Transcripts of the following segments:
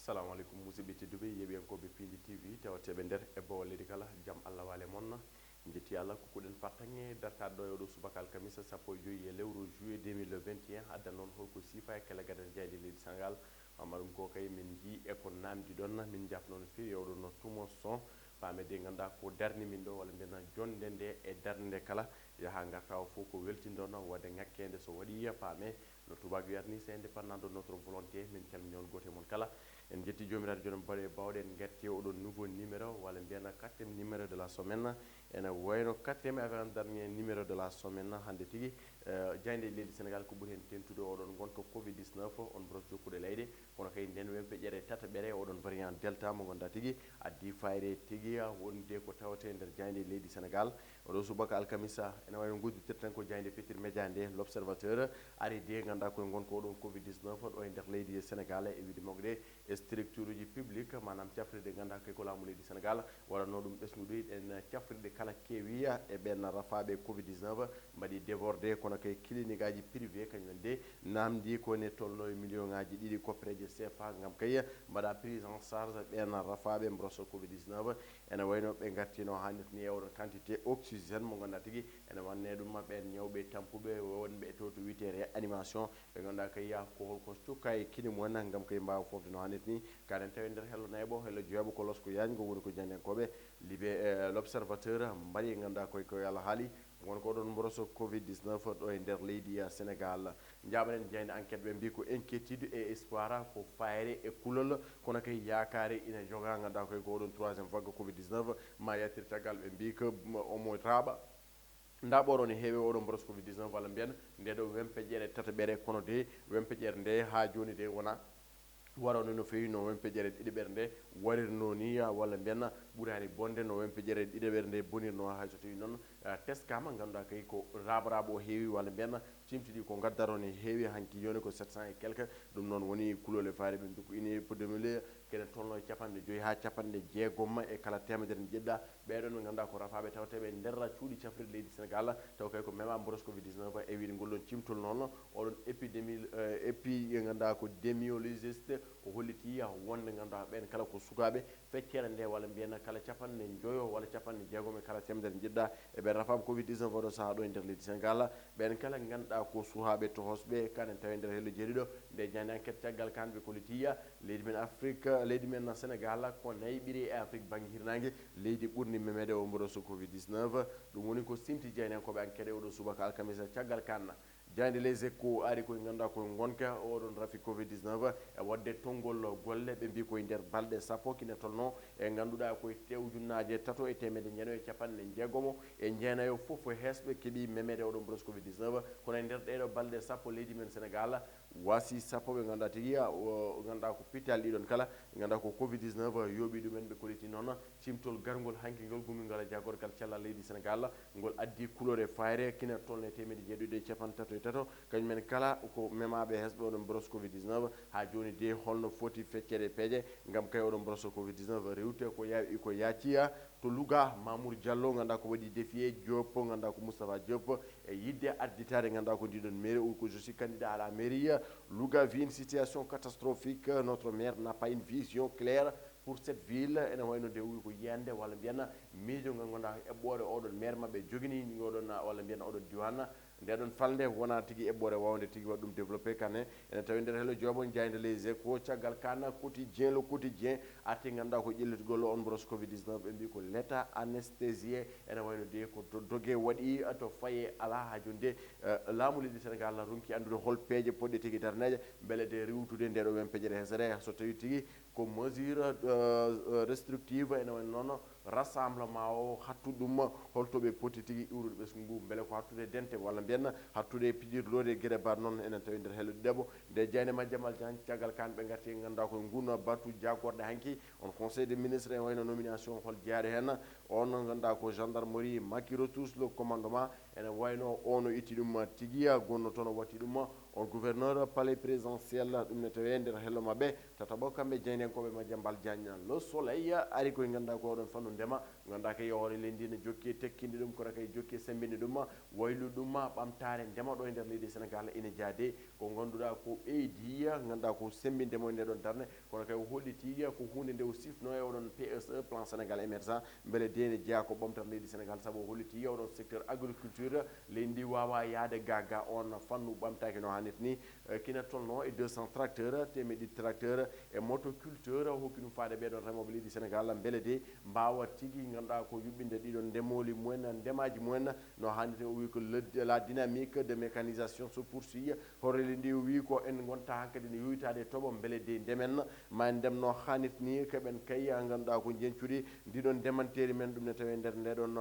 assalamu alaikum musidɓe tedduɓe yeɓiyankoɓe Pindi TV tewteɓe nder e bawol leydi kala jaam Allah wale moon jetti Allah kukuɗen partange dartade ɗo e oɗo subaka alkamisa sappo e joyyi e lewru juillet 2021 addan noon holko siifa e kala gaden jeyde leydi Sénégal maɗum ko kay min ji e ko namdi ɗon min jafno no fewi oɗo no tumo son pamede ganduɗa ko darni min ɗo walla mbiyen jonde nde e darde nde kala yaha garta o fof ko weltinɗon wadde ngakkede so waɗi paame no tubabe wiyata ni c'est indépendant de notre volonté min calmini on goto e moon kala en jetti jomiraɗo joɗon baɗe bawɗen garti oɗon nouveau numéro walla mbiyana quatrième numéro de la semaine ene wayno quatrième avant dernier numéro de la semaine hande tigui jayde leydi Sénégal ko ɓuuri hen tentude oɗon gonka covid 19 on bros jokkude leyde kono kay nden wempeƴere tataɓere oɗon variant delta mo ganduɗa tigui addi fayre tigui wonde ko tawate nder jayde leydi Sénégal oɗo subaka alkamisa ene wayno gudditirten ko jayde fetir média nde l'observateur ari de ganduɗa koye gonka oɗon covid 19 ɗo e nder leydi Sénégal e wiide mawɗe e structure uji publique manam cafrirde ganduɗa kay ko laamu leydi Sénégal waɗanno ɗum ɓesnude en cafrirde kala kewiya e ɓen rafaɓe covid 19 mbaɗi débordé kono kay clinique aji privé kañumen de namdi kone tolno e million ngaji ɗiɗi koppereje CFA gam kay mbaɗa prise en charge ɓen rafaɓe brosso covid 19 ene wayno ɓe gartino hannirta ni e oɗon quantité oxygène mo ganduɗa tigui ene wanne ɗum ɓen ñawɓe tampuɓe wonɓe to to wiyete réanimation ɓe ganduɗa kay ko holko cukka e kini mumen gam kay mbawa fofde no hannirta ni kaɗen tawi nder hello nayɓo hello jeeyaɓo ko losko yaji ko woni ko jandenkoɓe libe l'observateur mbaɗi ganduɗa koye Allah haali won ko ɗon brosso covid 19 ɗo e nder leydi Sénégal jaɓaɗen jeyde enquête ɓe mbi ko inquiétude et espoir ko fayre e kulol kono kay yakare ina joga ganduɗa koye ko ɗon troisième vague covid 19 ma yettir caggal ɓe mbi ko omo raaɓa ndaɓoro ne heewi oɗon brosse covid 19 walla mbiyen ndeɗo wempeƴere tataɓere kono de wempeƴere nde ha joni de wona warono no fewi no wempeƴere ɗiɗiɓere nde warirno ni walla mbiyen ɓuurani bonde no wempeƴere ɗiɗiɓere nde bonirno hay so tawi noon teskama ganduɗa kay ko raɓa o heewi walla mbiyen cimtiɗi ko gaddaro ne heewi hanki joni ko 700 et quelque ɗum noon woni kulole faari ɓe mbi ko ini épidémie kene tolno e capanɗe joyyi ha capanɗe jeegom e kala temedere ne jeɗɗa ɓeɗon ɓe ganduɗa ko rafaɓe tawteɓe nder cuuɗi cafrirde leydi Sénégal taw kay ko mema brosse covid 19 e wiide ngol ɗon cimtol noon oɗon épidémie épi ganduɗa ko démiologiste o holliti wonde ganduɗa ɓen kala ko sukaɓe feccere nde walla mbiyen kala capanɗe joyo walla capanɗe jeegom e kala temedere jiɗɗa eɓe rafaɓe covid 19 oɗo saaha ɗo e nder leydi Sénégal ɓen kala ganduɗa ko suhaɓe tohosɓe kanen tawi nder hello jeeɗiɗo nde jani enquête caggal kanɓe kollitiya leydi men Afrique leydi men Sénégal ko nayɓiri e Afrique banggue hirnangue leydi ɓurni memede o brosso covid 19 ɗum woni ko simti jeynenkoɓe enquête oɗo subaka alkamisa caggal kanna jayde les échos ari koye ganduɗa koye gonka oɗon rafi covid 19 e wadde tonggol golle ɓe mbi koye nder balɗe sappo kine tolno e ganduɗa koye ujunnaje tato e temedde jeeno e capanɗe jeegomo e jeenayo foof hesɓe keeɓi memede oɗon brosse covid 19 kono e nder ɗeɗo balɗe sappo leydi men Sénégal wasi sappo ɓe ganduɗa tigui ganduɗa ko pital ɗiɗon kala ganduɗa ko covid 19 yooɓi ɗumen ɓe kolliti noon cimtol gargol hanki ngol gummigal e jagorgal cellal leydi Sénégal ngol addi couleur e fayre kine tolno e temedde jeeɗiɗi e capantato e tato kañumen kala ko memaɓe hesɓe oɗon brosse covid 19 ha joni de holno foti feccede peeje gam kay oɗon brosse covid 19 rewte ko yacciya to Louga Mamour Diallo ganduɗa ko waɗi défié Diop ganduɗa ko Moustapha Diop e yidde additade ganduɗa ko ndiɗon mairie ou que je suis candidat à la mairie Louga vit une situation catastrophique notre maire n'a pas une vision claire pour cette ville ene wayno de wi ko yiyande walla mbiyen miijo ngal ganduɗa eɓɓore oɗon maire mabɓe jogini oɗon walla mbiyen oɗon diwan ndeɗon falde wona tigui eɓɓore wawde tigui waɗa ɗum développé kane ene tawi nder hello jooɓon jayde les échos caggal kana quotidien le quotidien arti ganduɗa ko ƴellitgol on brosse covid 19 ɓe mbi ko l'état anesthésié ene wayno de ko dogue waɗi to faye ala ha joni de laamu leydi Sénégal ronki andude hol peeje poɗɗe tigui darneje beele de rewtude ndeɗo wempeƴere hesere so tawi tigui ko mesure restrictive ene wayno noon rassemblement o hattude ɗum holtoɓe poti tigui iwrude ɓesgu ngu beele ko hattude dente walla mbiyen hattude pijirlode gueɗe mbaɗ noon enen tawi nder hello ɗiɗaɓo nde jeyne Madiambal Diagne caggal kanɓe garti ganduɗa koye nguno batu jagorɗe hanki on conseil des ministres e wayno nomination hol jeeyaɗo hen on ganduɗa ko gendarmerie Macky retouche le commandement ene wayno ono itti ɗum tigui gonno toon o watti ɗum on gouverneur palais présidentiel ɗum ne tawi nder hello maɓɓe tataɓo kamɓe jeynenkoɓe Madiambal Diagne le soleil ari koye ganduɗa ko oɗon fannu ndema ganduɗa kay hoore leydi ne jokki tekkinde ɗum kono kay jokki sembinde ɗum waylu ɗum ɓamtare ndema ɗo e nder leydi Sénégal ina jaade ko ganduɗa ko ɓeydi ganduɗa ko sembindemo e nde ɗon darne kono kay holliti ko hunde nde o sifno e oɗon PSE plan Sénégal émergent beele dene jeeya ko ɓamtata leydi Sénégal saabu holliti oɗon secteur agriculture leydi ndi wawa yaade gaga on fannu ɓamtaki no hannirta ni kina tolno e 200 tracteur temeɗɗi tracteur e motoculteur hokki ɗum faade ɓeɗon remoɓe leydi Sénégal beele de mbawa tigui ganduɗa ko yuɓɓinde ɗiɗon ndemoli mumen ndemaji mumen no hannirta o wi ko la dynamique de mécanisation se poursuit horeli ndi o wi ko en gonta hankkadi ne yoytade e tooɓo beele de ndemen ma ndemno hannirta ni keɓen kay ganduɗa ko jencuɗi ndiɗon ndemanteri men ɗum ne tawi nder ndeɗon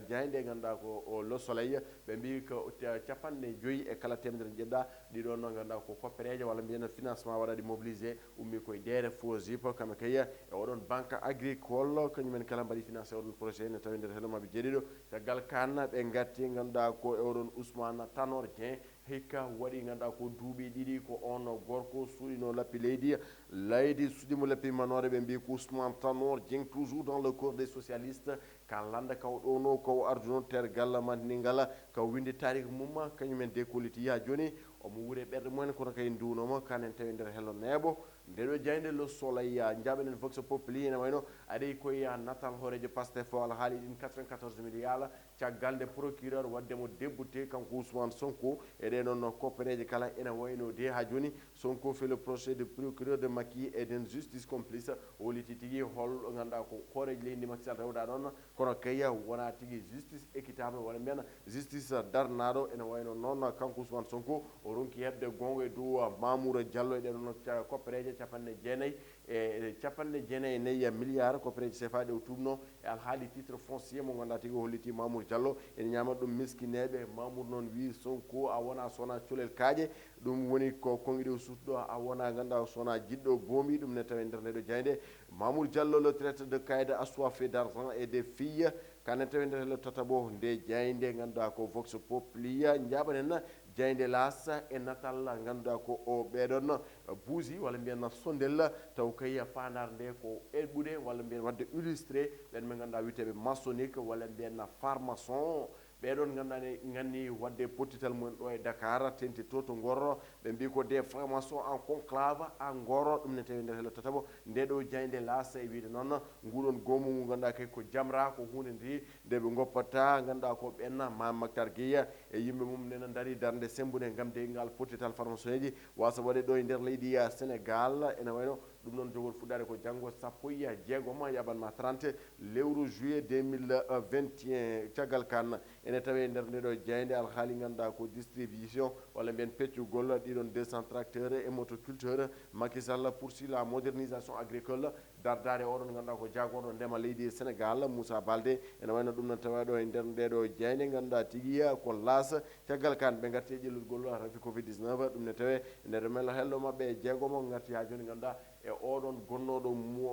jayde ganduɗa ko le soleil ɓe mbi ko capanɗe joyyi e kala temedere jeɗɗa ɗiɗon ganduɗa ko koppereje walla mbiyen financement waɗaɗi mobilisé ummi koye DER FOSIP kamɓe kay e oɗon banque agricole kañumen kala mbaɗi financé oɗon projet ne tawi nder hello mabɓe jeeɗiɗo caggal kan ɓe gatti ganduɗa ko e oɗon Ousmane Tanor Dieng hikka waɗi ganduɗa ko duuɓi ɗiɗi ko on gorko suuɗino lappi leydi suuɗimo lappi manore ɓe mbi ko Ousmane Tanor Dieng toujours dans le corps des socialistes ka landa kaw ɗono kaw arduno tergal mandingal kaw winde tarik mum kañumen décolliti ha joni omo wuure ɓerde mumen kono kay nduwnomo kanen tawi nder hello neeɓo ndeɗo jayde le soleil jaɓenen vox populi ene wayno aɗay koye natal horejo Pastef ala haali ɗin 94 milliards caggal nde procureur waddemo débouté kanko Ousmane Sonko eɗen noon koppereje kala ene wayno de ha joni Sonko fait le procès de procureur de Macky eden justice complice woliti tigui hol ganduɗa ko horejo leydi Macky Sall rewɗa ɗon kono kay wona tigui justice équitable walla mbiyen justice darnaɗo ene wayno noon kanko Ousmane Sonko o ronki hebde gonga e dow Mamour Diallo e ɗeɗon koppereje capanɗe jeenayyi e capanɗe jeenayyi e nayyi milliards koppereje CFA ɗe o tubno e alhaali titre foncier mo ganduɗa tigui holliti Mamour Diallo ene ñamat ɗum miskineɓe Mamour noon wi Sonko a wona sowona colel kaaƴe ɗum woni ko konguiɗe o sutɗo a wona ganduɗa sowona jiɗɗo boomi ɗum ne tawi nder ndeɗo jayde Mamour Diallo le traite de Kaïda assoiffé d'argent et des filles kanen tawi nder hello tataɓo nde jayde ganduɗa ko vox populi jaɓanen jayde las e natal ganduɗa ko o ɓeɗon buusi walla mbiyen sondel taw kay fandar nde ko eɓɓude walla mbiyen wadde illustré ɓen ɓe ganduɗa witeɓe maçonnique walla mbiyen farmaçon ɓeɗon ganduɗa ne ganni wadde pottital mumen ɗo e Dakar tenti to Ngor ɓe mbi ko des francs-maçons en conclave à Ngor ɗum ne tawi nder hello tataɓo ndeɗo jayde las e wiide noon nguɗon gomu ngu ganduɗa kay ko jamra ko hunde ndi nde ɓe goppata ganduɗa ko ɓenna Mame Mactar Gueye e yimɓe mum nena daari darde sembude gam de ngal pottital pharmacien ji wasa waɗe ɗo e nder leydi Sénégal ene wayno ɗum noon jogol fuɗɗade ko janggo sappo e jeegom yaɓanma 30 lewru juillet 2021 caggal kan ene tawi nder ndeɗo jeyde alhaali ganduɗa ko distribution walla mbiyen peccugol ɗiɗon 200 tracteur et motoculteur Macky Sall poursuit la modernisation agricole dardade oɗon ganduɗa ko jagorɗo ndema leydi Sénégal Moussa Baldé ene wayno ɗum noon tawaɗo e nder ndeɗo jeyde ganduɗa tigui ko las caggal kan ɓe garti e ƴellugol rafi covid 19 ɗum ne tawe nder mel hello mabɓe jeegomo garti ha joni ganduɗa e oɗon gonnoɗo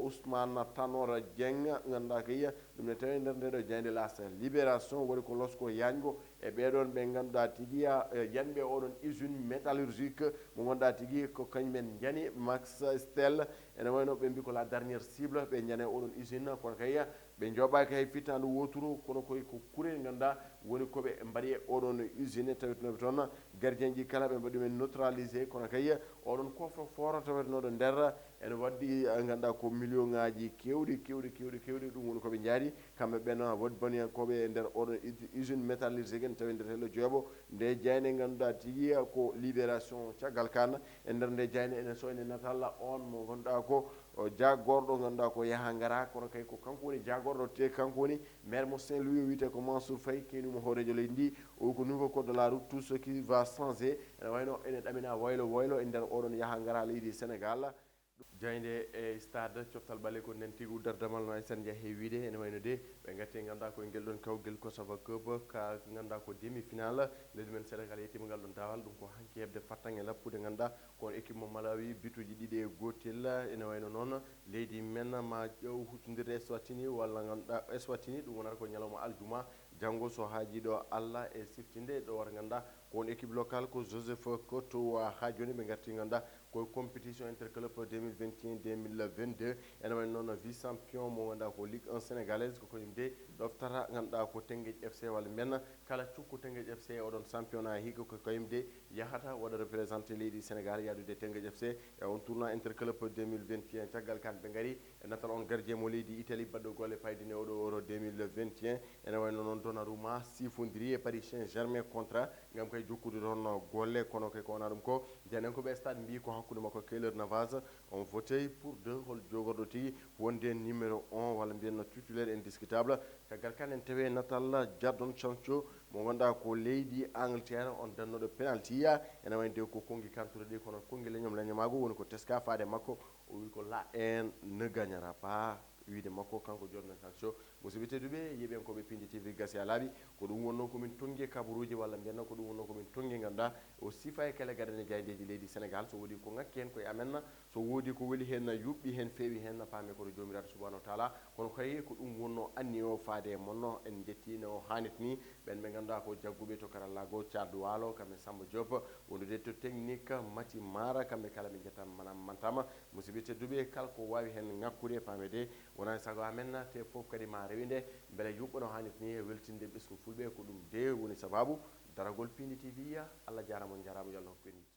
Ousmane Tanor Dieng ganduɗa kay ɗum ne tawi nder ndeɗo jeyde las libération waɗi ko losko yango e ɓeɗon ɓe ganduɗa tigui yanɓe oɗon usine métallurgique mo ganduɗa tigui ko kañumen jani Max Stel ene wayno ɓe mbi ko la dernière cible ɓe jane oɗon usine kono kay ɓe jooɓaki hay fittande woturu kono koye ko kuurel ganduɗa woni koɓe mbaɗi e oɗon usine tawetenoɓe toon gardien ji kala ɓe mbaɗi ɗumen neutralisé kono kay oɗon coffre fort tawetenoɗo nder ene waddi ganduɗa ko million ngaji kewɗi ɗum woni koɓe jaari kamɓe ɓen waɗi baniyankoɓe e nder oɗon usine métallurgique ne tawi nder hello jeeɓo nde jayne ganduɗa tigui ko libération caggal kan e nder nde jayne ene soyne natalla on mo ganduɗa ko jagorɗo ganduɗa ko yaaha gara kono kay ko kanko woni jagorɗo te kanko woni maire mo Saint Louis wiyete ko Mansour Faye kenimo horejo leydi ndi o ko nouveau code de la route tout ce qui va changer ene wayno ene ɗamina waylo e nder oɗon yaaha gara leydi Sénégal jayde e stade coftal ɓale ko nen tigui dardamal no Aissane Dia heewide ene wayno de ɓe gatti ganduɗa koye guel ɗon kawguel Kosova Cup ka ganduɗa ko demi final leydi men Sénégal yettima ngal ɗon dawal ɗum ko hanki hebde fattange lappude ganduɗa kono équipe mo Malawi bituji ɗiɗi e gotel ene wayno noon leydi men ma ƴeew huccodirde Eswatini walla ganduɗa Eswatini ɗum wonata ko ñalawma aljuma janggo so haajiɗo Allah e siftinde ɗo wata ganduɗa ko won équipe locale ko Joseph Koto ha joni ɓe garti ganduɗa ko compétition interclub 2021 2022 ene wayno noon vice champion mo ganduɗa ko Ligue 1 sénégalaise ko kañum de ɗoftata ganduɗa ko Tenguedje FC walla mbiyen kala cukku Tenguedje FC oɗon championnat higo ko kañum de yahata waɗa représenté leydi Sénégal yadude Tenguedje FC e on tournoi interclub 2021 caggal kamɓe gari e natal on gardien mo leydi Italie baɗɗo golle paydine oɗo euro 2021 ene wayno noon Donnarumma sifodiri e Paris Saint-Germain contrat gam kay jokkude toon golle kono kay ko wona ɗum ko jenen ko ɓe stade mbi ko hakkude makko Keylor Navas on votey pour deux hol jogorɗo tigui wonde numéro 1 walla mbiyen titulaire indiscutable caggal kan en tawi natal Jadon Sancho mo ganduɗa ko leydi Angleterre on dannoɗo penalty ene wayde ko Kongi Kantouré ɗi kono Kongi leñamago woni ko teska faade makko o wi ko la en ne gagnera pas wiide makko kanko Jadon Sancho musidɓe tedduɓe yiiɓen koɓe Pindi TV gasi ha laaɓi ko ɗum wonno komin tonggui kabaruji walla mbiyanno ko ɗum wonno komin tonggui ganduɗa o siifa e kele gaɗane jaydeji leydi Sénégal so woodi ko ngakki hen koye amen so woodi ko weeli hen yuɓɓi hen feewi hen paami koto jomiraɗo subahanahu wa taala kono kay ko ɗum wonno anni o faade e monno en jetti no hannit ni ɓen ɓe ganduɗa ko jagguɓe to karallago Thiat Walo kamɓe Samba Diop wondude to technique Mati Mara kamɓe kala ɓe jettam manam mantama musidɓe tedduɓe kala ko wawi hen ngakkude paamede wona sago amen te foof kadi ma rewide beele yuɓɓo no hannit ni weltinde ɓesgu fulɓe ko ɗum de woni sababu daragol Pindi TV Allah jarama on jarama yo Allah hokku en